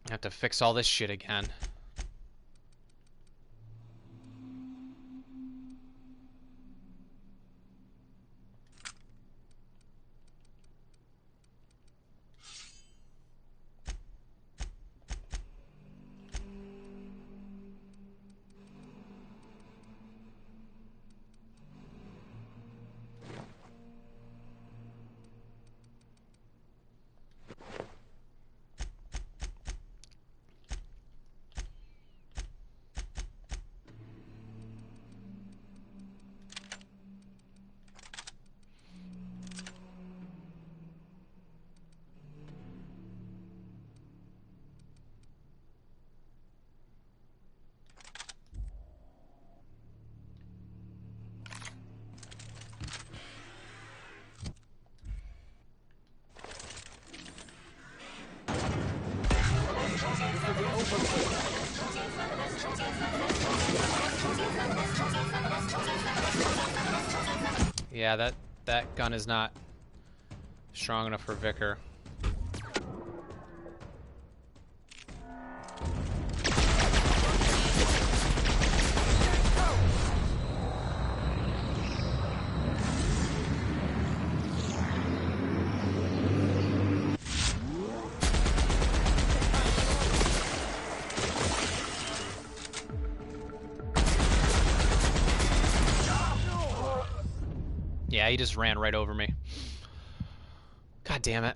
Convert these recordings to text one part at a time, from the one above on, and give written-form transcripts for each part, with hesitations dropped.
I have to fix all this shit again. Yeah, that gun is not strong enough for Vicar. Yeah, he just ran right over me. God damn it.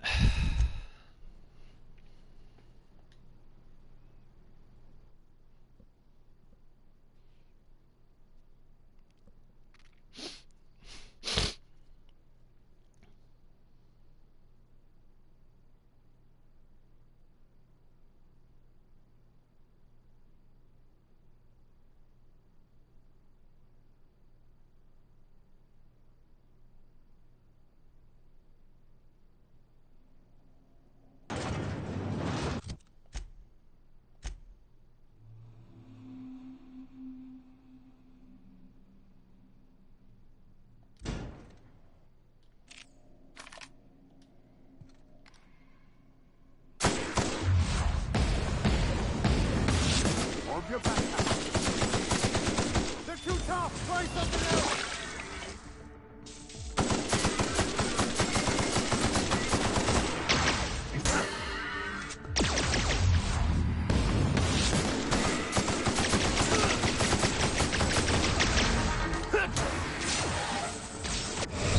They're too tough! Try something else!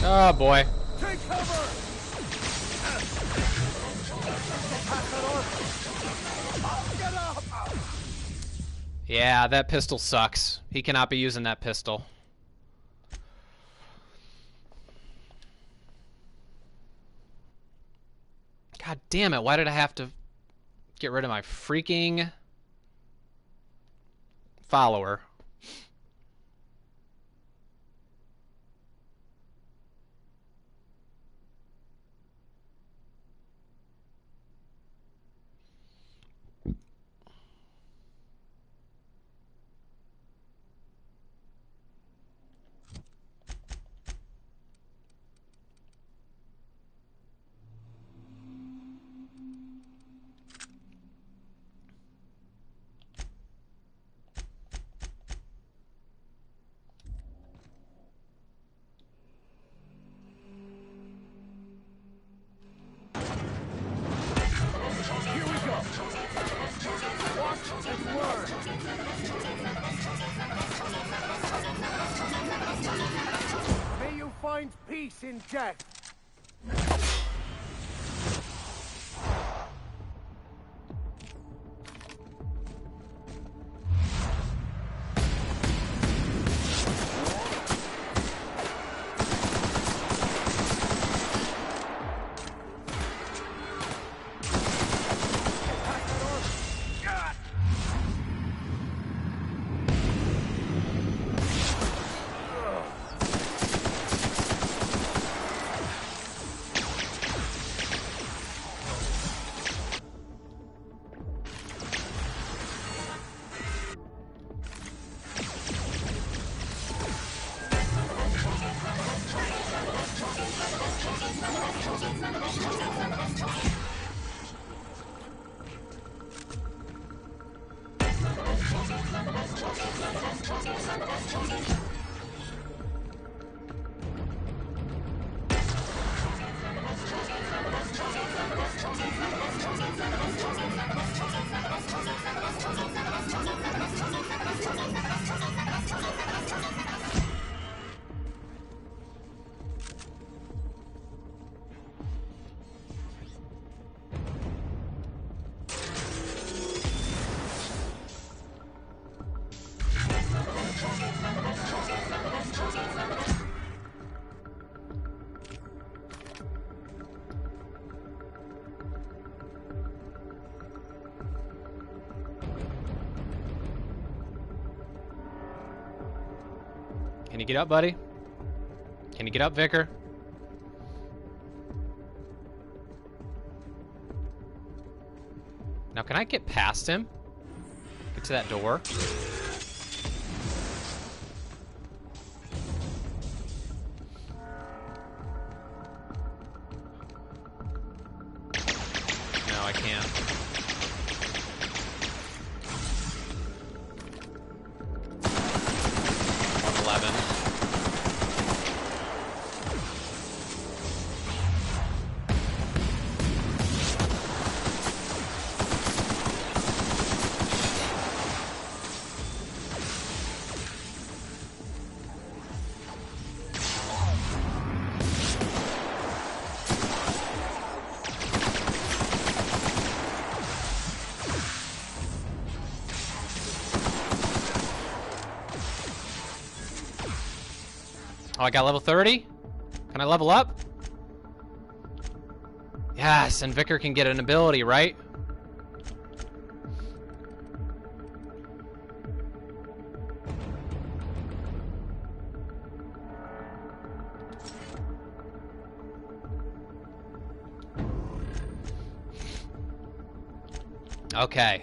Oh boy. Take cover! Get up! Yeah, that pistol sucks. He cannot be using that pistol. God damn it, why did I have to get rid of my freaking follower? Here we go! Watch and learn! May you find peace in death! Can you get up, buddy? Can you get up, Vicar? Now, can I get past him? Get to that door? No, I can't. Oh, I got level 30? Can I level up? Yes, and Vicar can get an ability, right? Okay.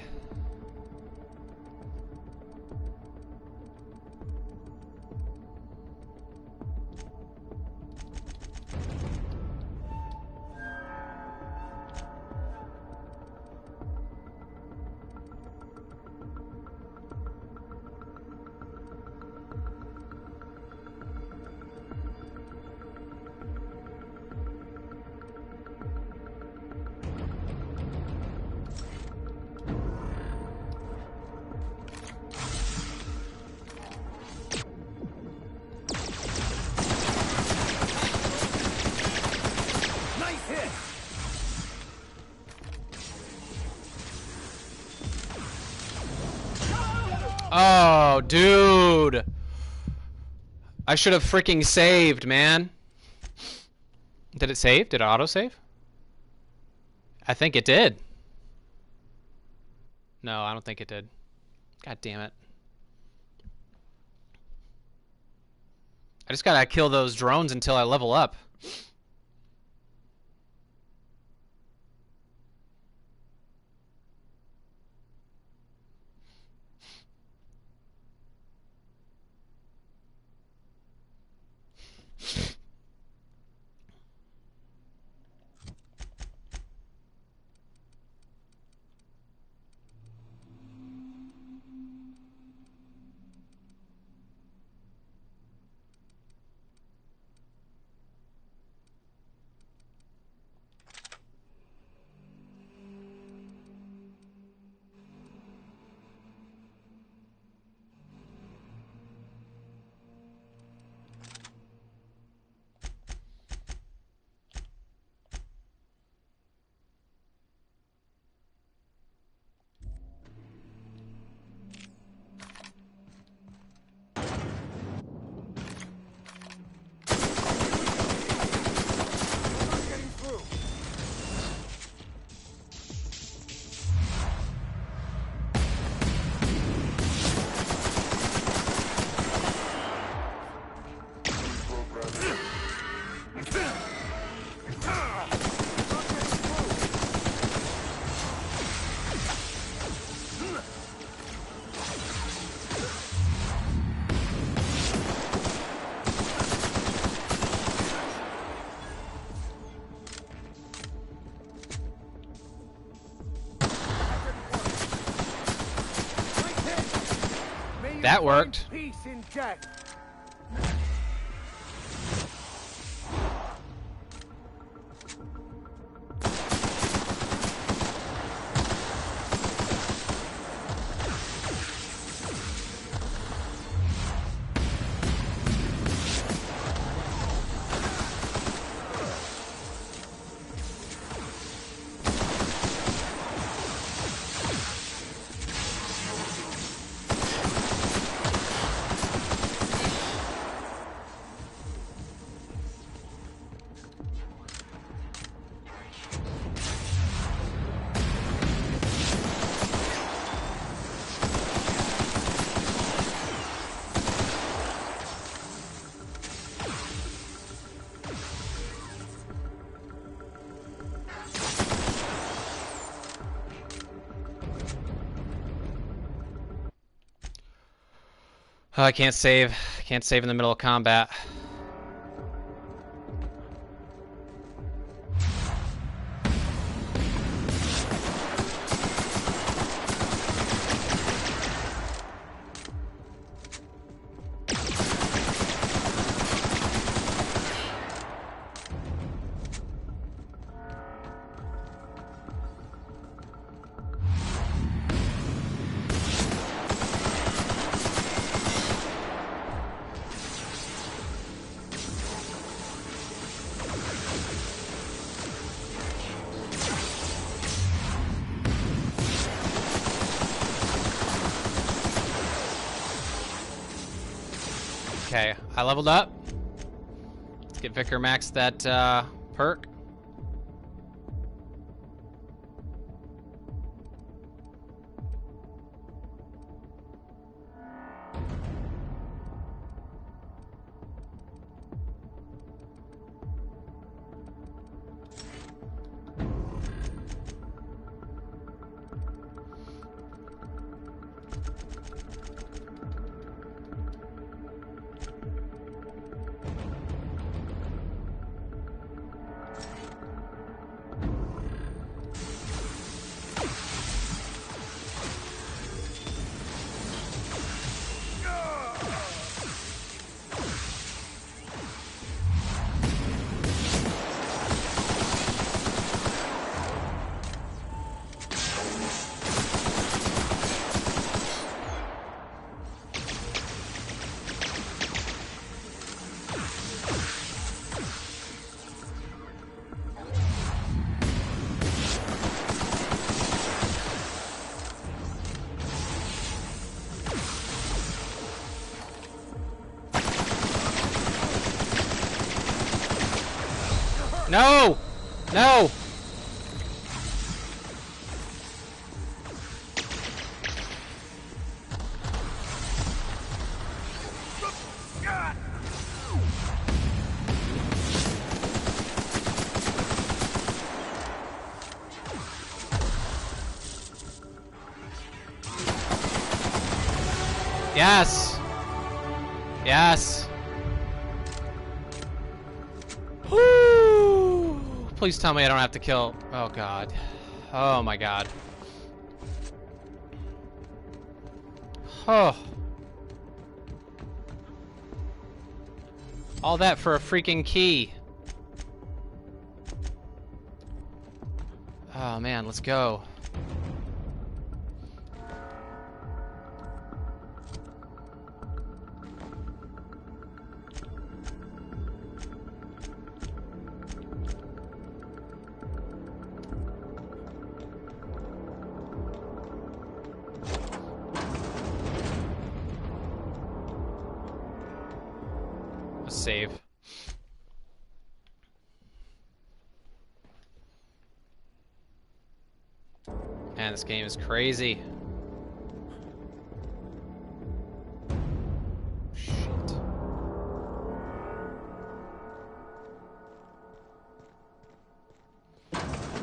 Oh, dude. I should have freaking saved, man. Did it save? Did it autosave? I think it did. No, I don't think it did. God damn it. I just gotta kill those drones until I level up. That worked. Peace in Jack. Oh, I can't save. Can't save in the middle of combat. Okay, I leveled up. Let's get Vicar Max that perk. No! No! Yes! Yes! Woo! Please tell me I don't have to kill... Oh god. Oh my god. Oh. All that for a freaking key. Oh man, let's go. Save. Man, this game is crazy. Shit.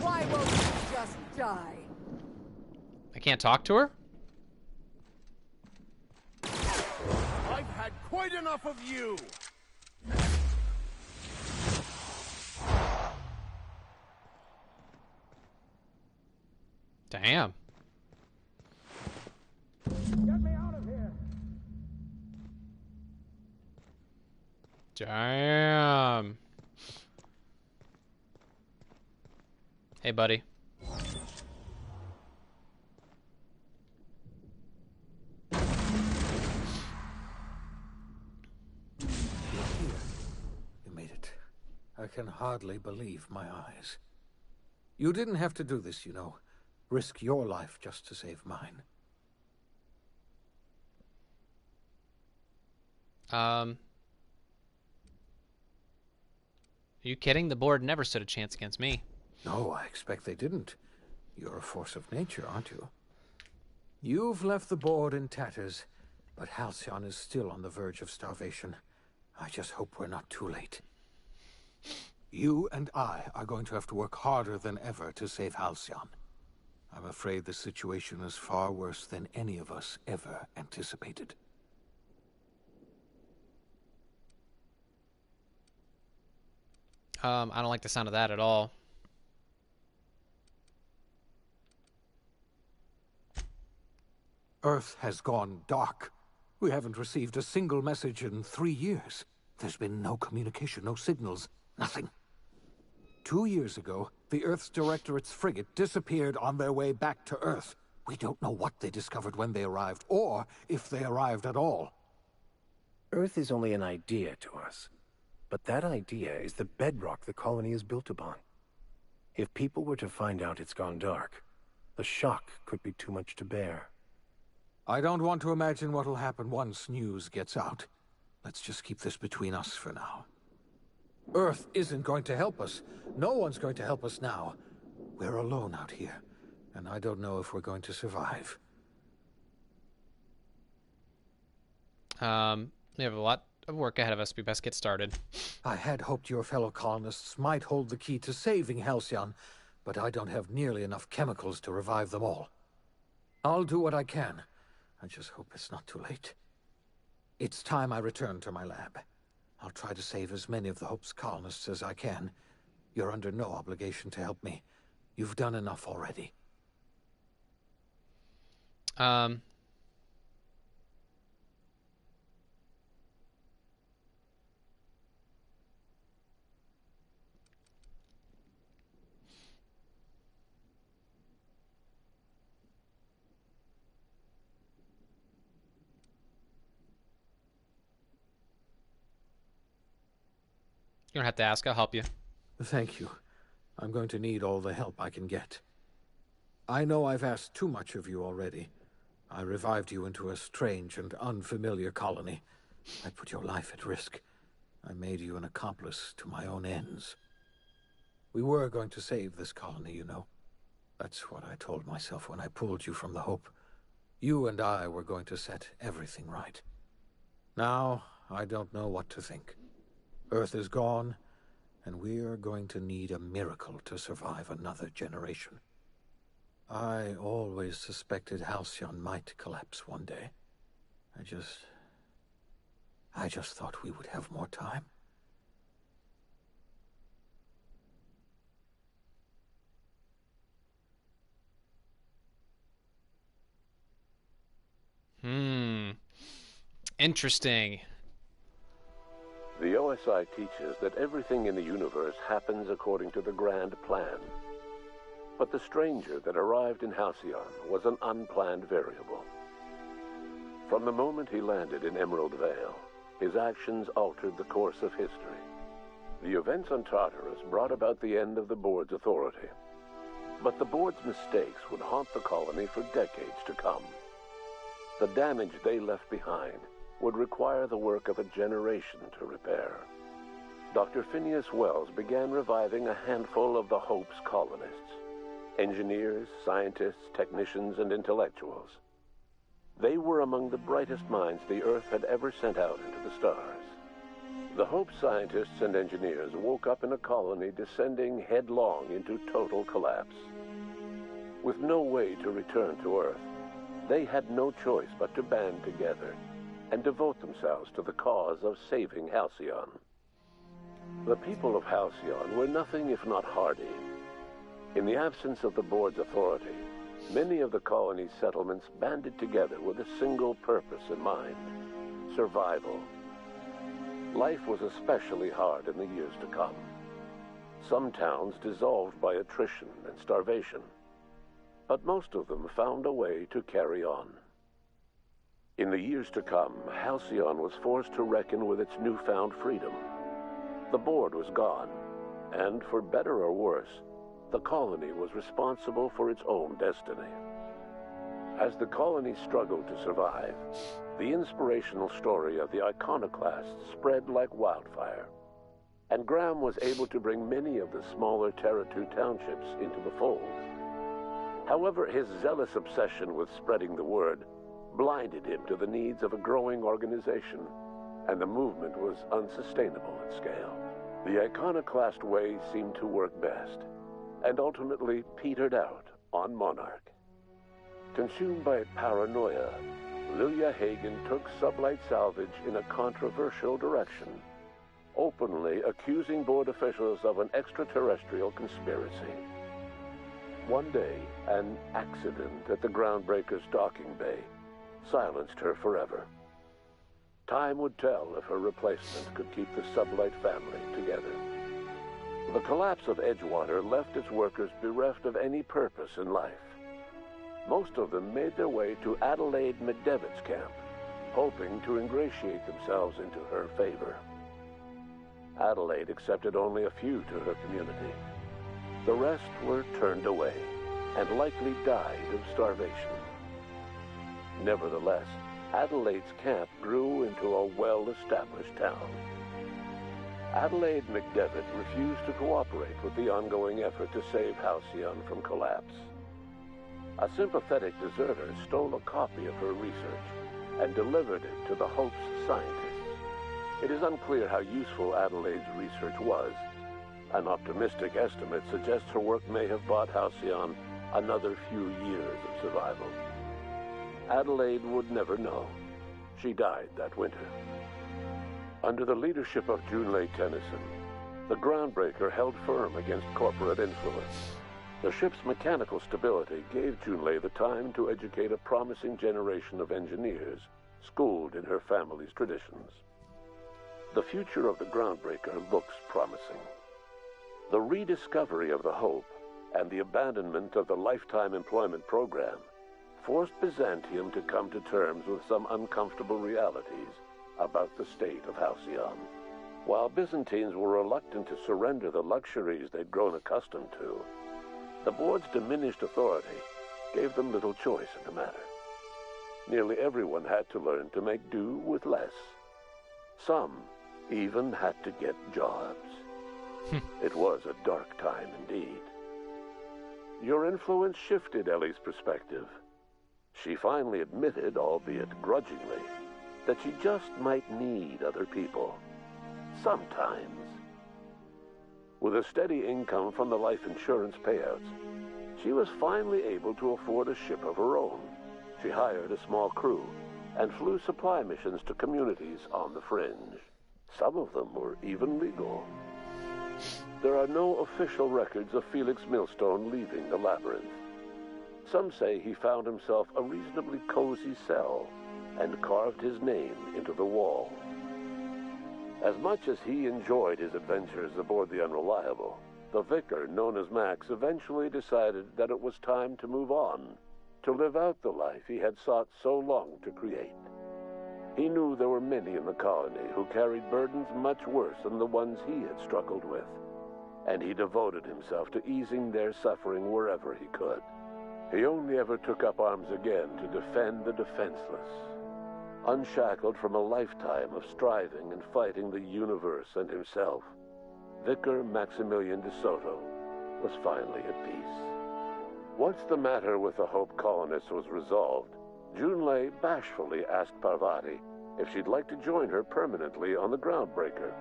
Why won't you just die? I can't talk to her? I've had quite enough of you. Damn. Get me out of here. Damn. Hey, buddy. You made it. I can hardly believe my eyes. You didn't have to do this, you know. Risk your life just to save mine. Are you kidding? The board never stood a chance against me. No, I expect they didn't. You're a force of nature, aren't you? You've left the board in tatters, but Halcyon is still on the verge of starvation. I just hope we're not too late. You and I are going to have to work harder than ever to save Halcyon. I'm afraid the situation is far worse than any of us ever anticipated. I don't like the sound of that at all. Earth has gone dark. We haven't received a single message in 3 years. There's been no communication, no signals, nothing. 2 years ago, the Earth's Directorate's frigate disappeared on their way back to Earth. We don't know what they discovered when they arrived, or if they arrived at all. Earth is only an idea to us. But that idea is the bedrock the colony is built upon. If people were to find out it's gone dark, the shock could be too much to bear. I don't want to imagine what'll happen once news gets out. Let's just keep this between us for now. Earth isn't going to help us. No one's going to help us now. We're alone out here, and I don't know if we're going to survive. We have a lot of work ahead of us. We best get started. I had hoped your fellow colonists might hold the key to saving Halcyon, but I don't have nearly enough chemicals to revive them all. I'll do what I can. I just hope it's not too late. It's time I return to my lab. I'll try to save as many of the Hope's colonists as I can. You're under no obligation to help me. You've done enough already. You don't have to ask. I'll help you. Thank you. I'm going to need all the help I can get. I know I've asked too much of you already. I revived you into a strange and unfamiliar colony. I put your life at risk. I made you an accomplice to my own ends. We were going to save this colony, you know. That's what I told myself when I pulled you from the Hope. You and I were going to set everything right. Now, I don't know what to think. Earth is gone, and we are going to need a miracle to survive another generation. I always suspected Halcyon might collapse one day. I just thought we would have more time. Interesting. The OSI teaches that everything in the universe happens according to the grand plan. But the stranger that arrived in Halcyon was an unplanned variable. From the moment he landed in Emerald Vale, his actions altered the course of history. The events on Tartarus brought about the end of the board's authority. But the board's mistakes would haunt the colony for decades to come. The damage they left behind would require the work of a generation to repair. Dr. Phineas Wells began reviving a handful of the Hope's colonists. Engineers, scientists, technicians, and intellectuals. They were among the brightest minds the Earth had ever sent out into the stars. The Hope scientists and engineers woke up in a colony descending headlong into total collapse. With no way to return to Earth, they had no choice but to band together and devote themselves to the cause of saving Halcyon. The people of Halcyon were nothing if not hardy. In the absence of the board's authority, many of the colony's settlements banded together with a single purpose in mind: survival. Life was especially hard in the years to come. Some towns dissolved by attrition and starvation, but most of them found a way to carry on. In the years to come, Halcyon was forced to reckon with its newfound freedom. The board was gone, and for better or worse, the colony was responsible for its own destiny. As the colony struggled to survive, the inspirational story of the Iconoclasts spread like wildfire, and Graham was able to bring many of the smaller Terra 2 townships into the fold. However, his zealous obsession with spreading the word blinded him to the needs of a growing organization, and the movement was unsustainable at scale. The Iconoclast way seemed to work best, and ultimately petered out on Monarch. Consumed by paranoia, Lilia Hagen took Sublight Salvage in a controversial direction, openly accusing board officials of an extraterrestrial conspiracy. One day, an accident at the Groundbreaker's docking bay silenced her forever. Time would tell if her replacement could keep the Sublight family together. The collapse of Edgewater left its workers bereft of any purpose in life. Most of them made their way to Adelaide McDevitt's camp, hoping to ingratiate themselves into her favor. Adelaide accepted only a few to her community. The rest were turned away and likely died of starvation. Nevertheless, Adelaide's camp grew into a well-established town. Adelaide McDevitt refused to cooperate with the ongoing effort to save Halcyon from collapse. A sympathetic deserter stole a copy of her research and delivered it to the Hope's scientists. It is unclear how useful Adelaide's research was. An optimistic estimate suggests her work may have bought Halcyon another few years of survival. Adelaide would never know. She died that winter. Under the leadership of Junlei Tennyson, the Groundbreaker held firm against corporate influence. The ship's mechanical stability gave Junlei the time to educate a promising generation of engineers, schooled in her family's traditions. The future of the Groundbreaker looks promising. The rediscovery of the Hope and the abandonment of the lifetime employment program forced Byzantium to come to terms with some uncomfortable realities about the state of Halcyon. While Byzantines were reluctant to surrender the luxuries they'd grown accustomed to, the board's diminished authority gave them little choice in the matter. Nearly everyone had to learn to make do with less. Some even had to get jobs. It was a dark time indeed. Your influence shifted Ellie's perspective. She finally admitted, albeit grudgingly, that she just might need other people. Sometimes. With a steady income from the life insurance payouts, she was finally able to afford a ship of her own. She hired a small crew and flew supply missions to communities on the fringe. Some of them were even legal. There are no official records of Felix Millstone leaving the labyrinth. Some say he found himself a reasonably cozy cell and carved his name into the wall. As much as he enjoyed his adventures aboard the Unreliable, the vicar, known as Max, eventually decided that it was time to move on, to live out the life he had sought so long to create. He knew there were many in the colony who carried burdens much worse than the ones he had struggled with, and he devoted himself to easing their suffering wherever he could. He only ever took up arms again to defend the defenseless. Unshackled from a lifetime of striving and fighting the universe and himself, Vicar Maximilian de Soto was finally at peace. Once the matter with the Hope colonists was resolved, Junlei bashfully asked Parvati if she'd like to join her permanently on the Groundbreaker,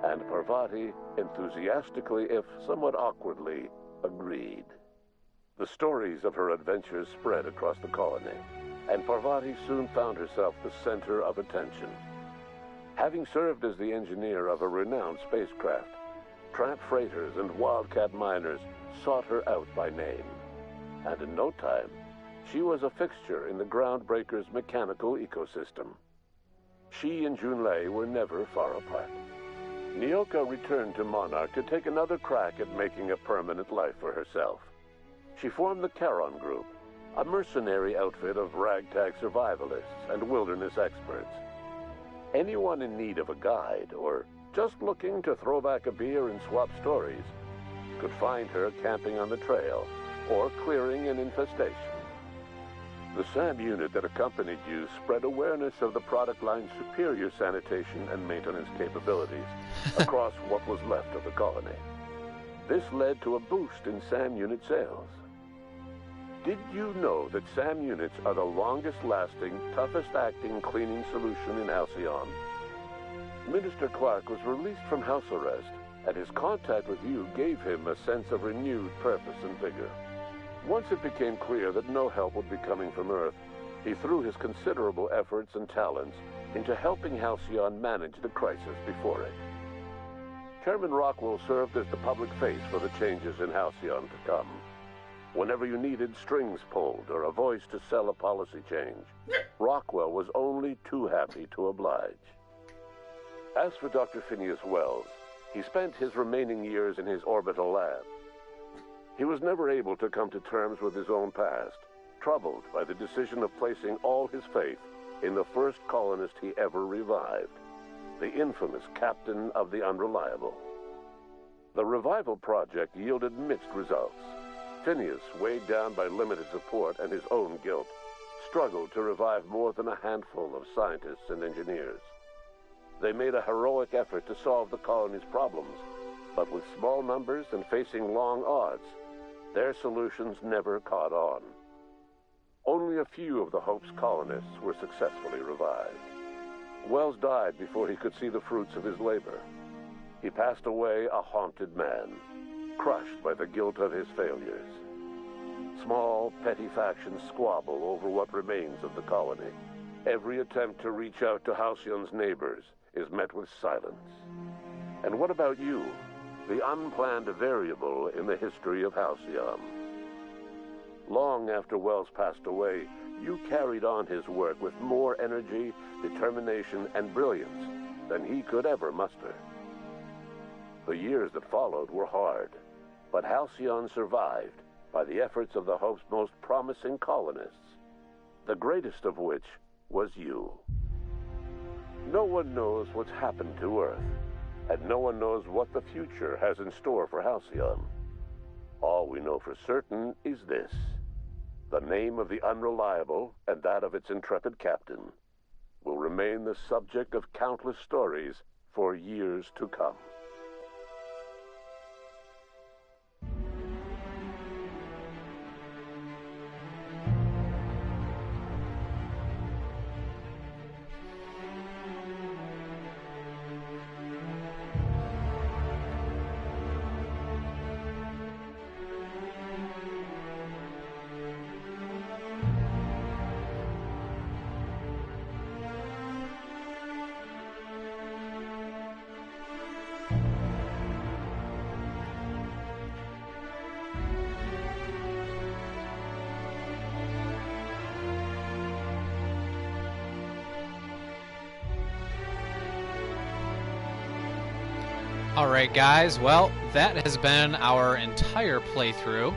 and Parvati enthusiastically, if somewhat awkwardly, agreed. The stories of her adventures spread across the colony, and Parvati soon found herself the center of attention. Having served as the engineer of a renowned spacecraft, tramp freighters and wildcat miners sought her out by name, and in no time, she was a fixture in the Groundbreaker's mechanical ecosystem. She and Junlei were never far apart. Nyoka returned to Monarch to take another crack at making a permanent life for herself. She formed the Charon Group, a mercenary outfit of ragtag survivalists and wilderness experts. Anyone in need of a guide or just looking to throw back a beer and swap stories could find her camping on the trail or clearing an infestation. The SAM unit that accompanied you spread awareness of the product line's superior sanitation and maintenance capabilities across what was left of the colony. This led to a boost in SAM unit sales. Did you know that SAM units are the longest-lasting, toughest-acting cleaning solution in Halcyon? Minister Clark was released from house arrest, and his contact with you gave him a sense of renewed purpose and vigor. Once it became clear that no help would be coming from Earth, he threw his considerable efforts and talents into helping Halcyon manage the crisis before it. Chairman Rockwell served as the public face for the changes in Halcyon to come. Whenever you needed strings pulled or a voice to sell a policy change, Rockwell was only too happy to oblige. As for Dr. Phineas Wells, he spent his remaining years in his orbital lab. He was never able to come to terms with his own past, troubled by the decision of placing all his faith in the first colonist he ever revived, the infamous Captain of the Unreliable. The revival project yielded mixed results. Phineas, weighed down by limited support and his own guilt, struggled to revive more than a handful of scientists and engineers. They made a heroic effort to solve the colony's problems, but with small numbers and facing long odds, their solutions never caught on. Only a few of the Hope's colonists were successfully revived. Wells died before he could see the fruits of his labor. He passed away a haunted man, crushed by the guilt of his failures. Small, petty factions squabble over what remains of the colony. Every attempt to reach out to Halcyon's neighbors is met with silence. And what about you, the unplanned variable in the history of Halcyon? Long after Wells passed away, you carried on his work with more energy, determination, and brilliance than he could ever muster. The years that followed were hard, but Halcyon survived by the efforts of the Hope's most promising colonists, the greatest of which was you. No one knows what's happened to Earth, and no one knows what the future has in store for Halcyon. All we know for certain is this: the name of the Unreliable and that of its intrepid captain will remain the subject of countless stories for years to come. Alright guys, well, that has been our entire playthrough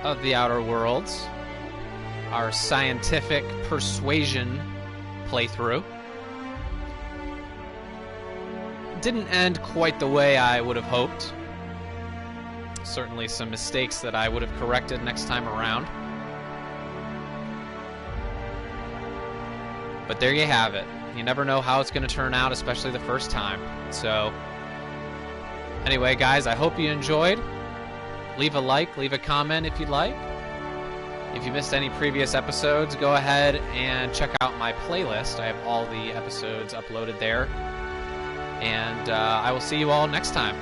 of The Outer Worlds. Our scientific persuasion playthrough. Didn't end quite the way I would have hoped. Certainly some mistakes that I would have corrected next time around. But there you have it. You never know how it's going to turn out, especially the first time. So, anyway, guys, I hope you enjoyed. Leave a like, leave a comment if you'd like. If you missed any previous episodes, go ahead and check out my playlist. I have all the episodes uploaded there. And I will see you all next time.